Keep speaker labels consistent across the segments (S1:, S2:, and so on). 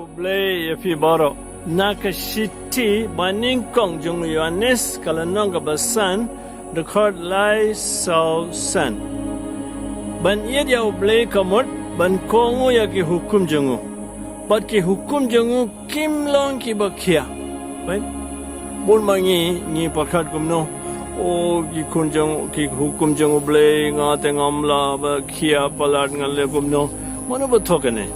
S1: Ublay yafi baro nakashiti baningkong jung Yohanes kalanong kabasan record lai sau san ban iya dia ublay kamot ban kongo ya ki hukum jungu bat ki hukum jungu kim long ki bakia right bol mangi ni pakat kumno o ki kunjung ki hukum jungu ublay nga tengamla bakia palat ngale kumno mana betokane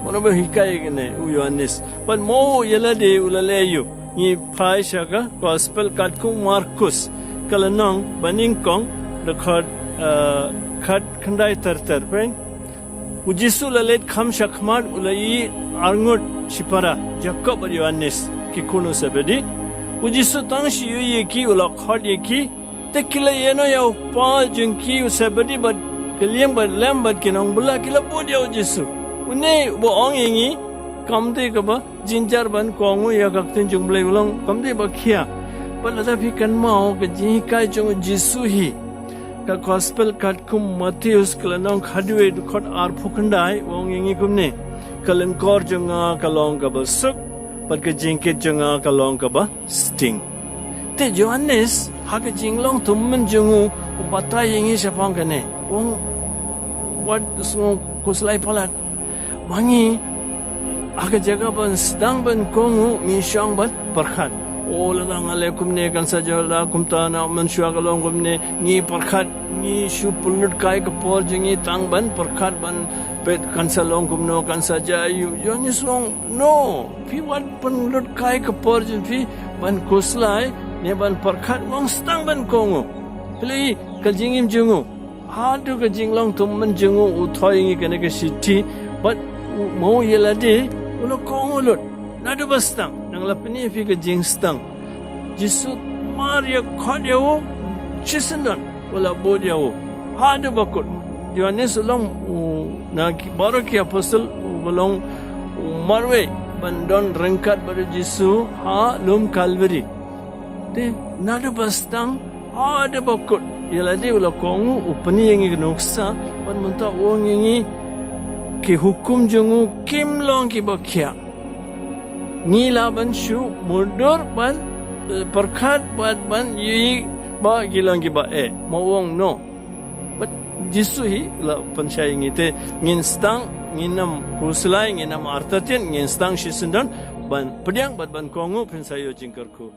S1: mana berhikai kene Yohanes ban mo yelade ulaleyu ni paisha ka gospel katku Markus kalanong baningkong record khat khandai tar pen ujisu lalet kham shakmat ulai arngut chipara jacob Yohanes ki kunu sabedi ujisu tang shi ye ki ula khad ye ki tekila yeno ya pa jungki sabedi bad kaliam bad lam bad kinong bula kila podia ujisu une bo ong yengi kamde ka ba jinjar ban kongu ya kakten jumblai ulang kamde ba khia palada phi kan mao ka ji kai jong jisu hi ka gospel kat kum Matthews kalanong khadwe du khot ar phukandai ong yengi kumne kalan kor jonga kalong ka ba suk pat ka jingket jonga kalong ka ba sting te Yohanes ha ka jinglong tummen jongu bata yengi sapang kane ong what song kuslai palat wangi aga jaga ban sedang ban kongu misyang ban perkhat o ladang alaikum ne kan saja la kumta na mansya kalong kumne ni perkhat ni shu pulut kai ka por jingi tang ban perkhat ban pet kan salong kumno kan saja yu ni song no pi wat pulut kai ka por jin pi ban kuslai ne ban perkhat wang sedang ban kongu pli ka jingim jungu hadu ka jinglong tumman jungu uthoi ngi kene ka siti but mau yelade ulo kongulut nadu bastang nang lapni fi ka jingstang jisu maria khodyo chisendan wala bodyo hadu bakut Yohanes ulang na baraki apostle ulang marwe bandon rengkat pada jisu ha lum kalveri de nadu bastang hadu bakut yelade ulo kongu upani yengi noksa pan munta wong yengi ki hukum jungu kim long ki bakia ni laban shu mundur ban perkhat ban yi ba gilang ki ba mawong no but jisu hi la panchai ngite ngin stang nginam kuslai nginam artatin ngin stang shisendan ban pediang ban kongu pensayo jingkarku